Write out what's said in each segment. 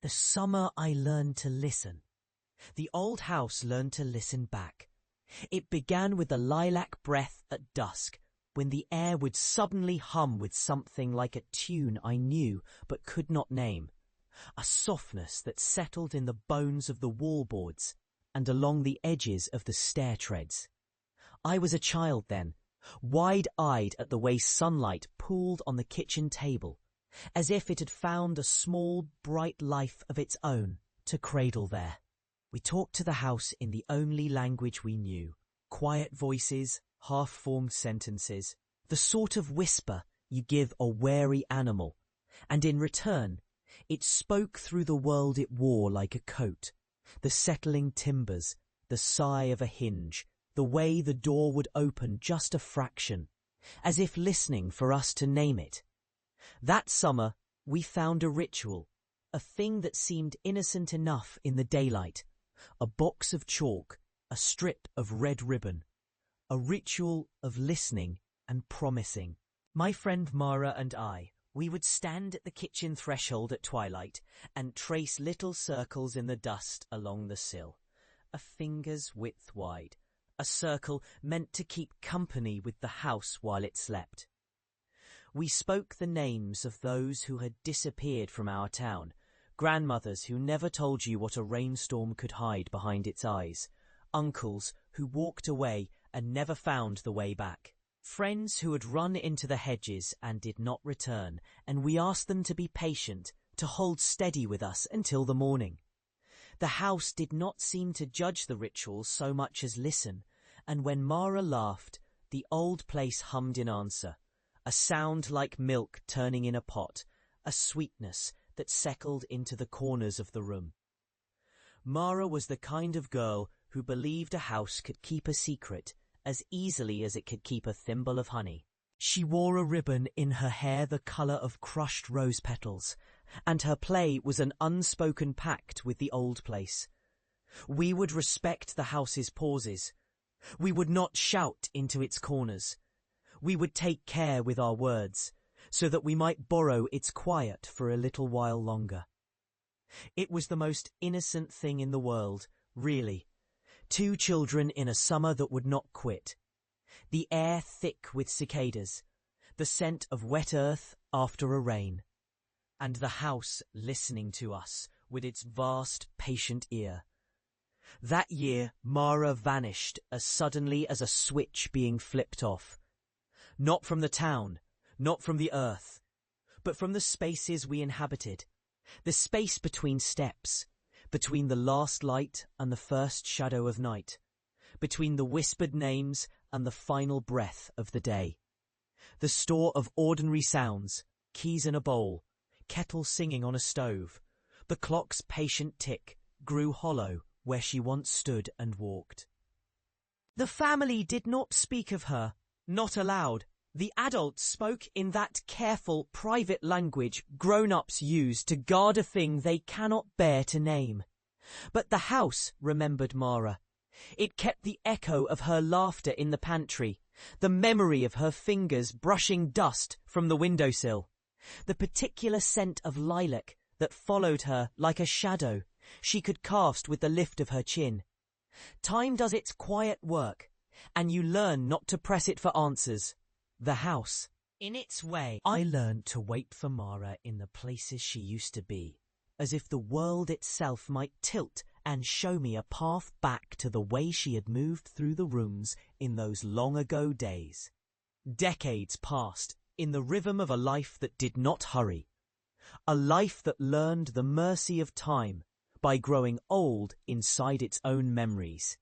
The summer I learned to listen. The old house learned to listen back. It began with the lilac breath at dusk, when the air would suddenly hum with something like a tune I knew but could not name. A softness that settled in the bones of the wallboards and along the edges of the stair treads. I was a child then, wide-eyed at the way sunlight pooled on the kitchen table, as if it had found a small, bright life of its own to cradle there. We talked to the house in the only language we knew, quiet voices, half-formed sentences, the sort of whisper you give a wary animal, and in return, it spoke through the world it wore like a coat, the settling timbers, the sigh of a hinge, the way the door would open just a fraction, as if listening for us to name it. That summer, we found a ritual, a thing that seemed innocent enough in the daylight, a box of chalk, a strip of red ribbon, a ritual of listening and promising. My friend Mara and I, we would stand at the kitchen threshold at twilight and trace little circles in the dust along the sill, a finger's width wide, a circle meant to keep company with the house while it slept. We spoke the names of those who had disappeared from our town, grandmothers who never told you what a rainstorm could hide behind its eyes, uncles who walked away and never found the way back, friends who had run into the hedges and did not return, and we asked them to be patient, to hold steady with us until the morning. The house did not seem to judge the ritual so much as listen, and when Mara laughed, the old place hummed in answer, a sound like milk turning in a pot, a sweetness that settled into the corners of the room. Mara was the kind of girl who believed a house could keep a secret as easily as it could keep a thimble of honey. She wore a ribbon in her hair the colour of crushed rose petals, and her play was an unspoken pact with the old place. We would respect the house's pauses. We would not shout into its corners. We would take care with our words, so that we might borrow its quiet for a little while longer. It was the most innocent thing in the world, really. 2 children in a summer that would not quit. The air thick with cicadas, the scent of wet earth after a rain, and the house listening to us with its vast, patient ear. That year, Mara vanished as suddenly as a switch being flipped off. Not from the town, not from the earth, but from the spaces we inhabited, the space between steps, between the last light and the first shadow of night, between the whispered names and the final breath of the day. The store of ordinary sounds, keys in a bowl, kettle singing on a stove, the clock's patient tick grew hollow where she once stood and walked. The family did not speak of her, not aloud. The adults spoke in that careful, private language grown-ups use to guard a thing they cannot bear to name. But the house remembered Mara. It kept the echo of her laughter in the pantry, the memory of her fingers brushing dust from the windowsill, the particular scent of lilac that followed her like a shadow she could cast with the lift of her chin. Time does its quiet work, and you learn not to press it for answers. The house, in its way, I learned to wait for Mara in the places she used to be, as if the world itself might tilt and show me a path back to the way she had moved through the rooms in those long-ago days. Decades passed in the rhythm of a life that did not hurry, a life that learned the mercy of time by growing old inside its own memories.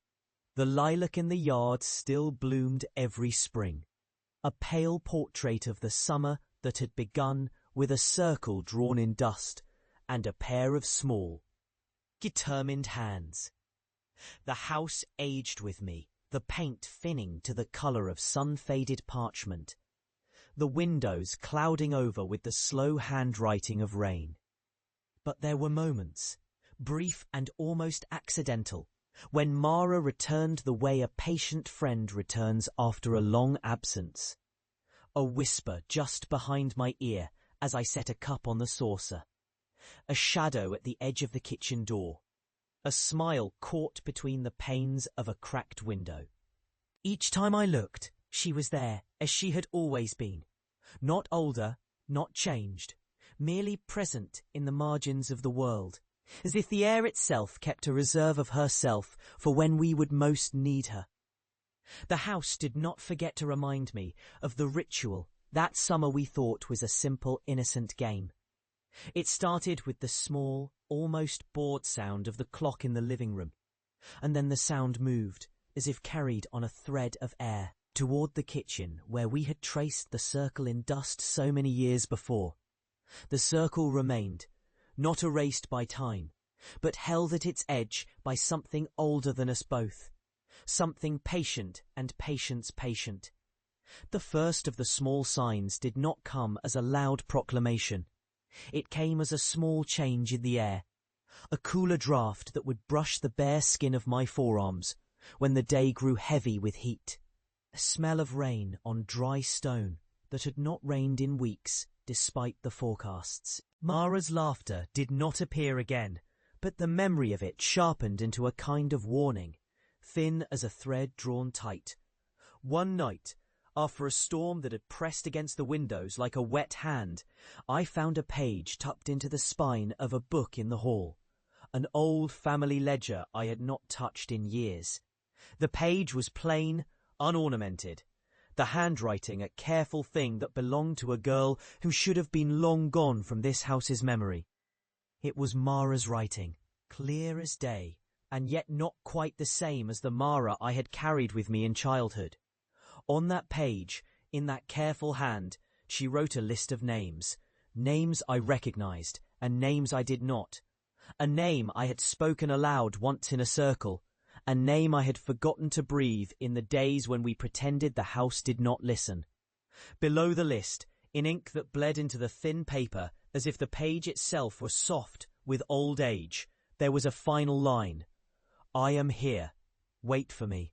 The lilac in the yard still bloomed every spring, a pale portrait of the summer that had begun with a circle drawn in dust and a pair of small, determined hands. The house aged with me, the paint thinning to the colour of sun-faded parchment, the windows clouding over with the slow handwriting of rain. But there were moments, brief and almost accidental, when Mara returned the way a patient friend returns after a long absence. A whisper just behind my ear as I set a cup on the saucer. a shadow at the edge of the kitchen door, a smile caught between the panes of a cracked window. Each time I looked, she was there, as she had always been. Not older, not changed, merely present in the margins of the world, as if the air itself kept a reserve of herself for when we would most need her. The house did not forget to remind me of the ritual that summer we thought was a simple, innocent game. It started with the small, almost bored sound of the clock in the living room, and then the sound moved, as if carried on a thread of air, toward the kitchen where we had traced the circle in dust so many years before. The circle remained, not erased by time, but held at its edge by something older than us both, something patient and patience patient. The first of the small signs did not come as a loud proclamation. It came as a small change in the air, a cooler draft that would brush the bare skin of my forearms when the day grew heavy with heat. A smell of rain on dry stone that had not rained in weeks, despite the forecasts. Mara's laughter did not appear again, but the memory of it sharpened into a kind of warning, thin as a thread drawn tight. One night, after a storm that had pressed against the windows like a wet hand, I found a page tucked into the spine of a book in the hall, an old family ledger I had not touched in years. The page was plain, unornamented, the handwriting a careful thing that belonged to a girl who should have been long gone from this house's memory. It was Mara's writing, clear as day, and yet not quite the same as the Mara I had carried with me in childhood. On that page, in that careful hand, she wrote a list of names, names I recognized and names I did not. A name I had spoken aloud once in a circle, a name I had forgotten to breathe in the days when we pretended the house did not listen. Below the list, in ink that bled into the thin paper as if the page itself were soft with old age, there was a final line. I am here. Wait for me.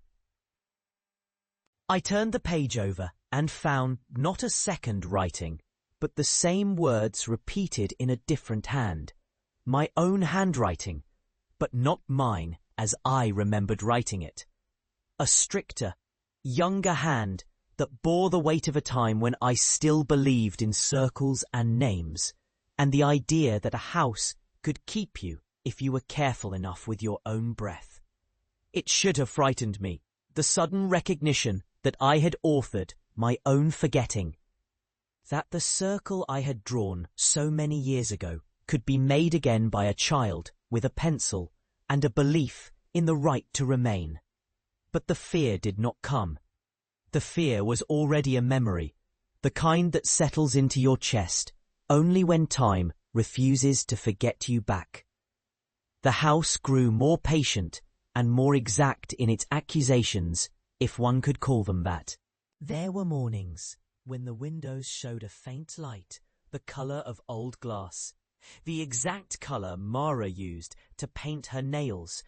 I turned the page over and found not a second writing, but the same words repeated in a different hand. My own handwriting, but not mine as I remembered writing it. A stricter, younger hand that bore the weight of a time when I still believed in circles and names, and the idea that a house could keep you if you were careful enough with your own breath. It should have frightened me, the sudden recognition that I had authored my own forgetting, that the circle I had drawn so many years ago could be made again by a child with a pencil and a belief in the right to remain. But the fear did not come. The fear was already a memory, the kind that settles into your chest only when time refuses to forget you back. The house grew more patient and more exact in its accusations, if one could call them that. There were mornings when the windows showed a faint light, the colour of old glass, the exact colour Mara used to paint her nails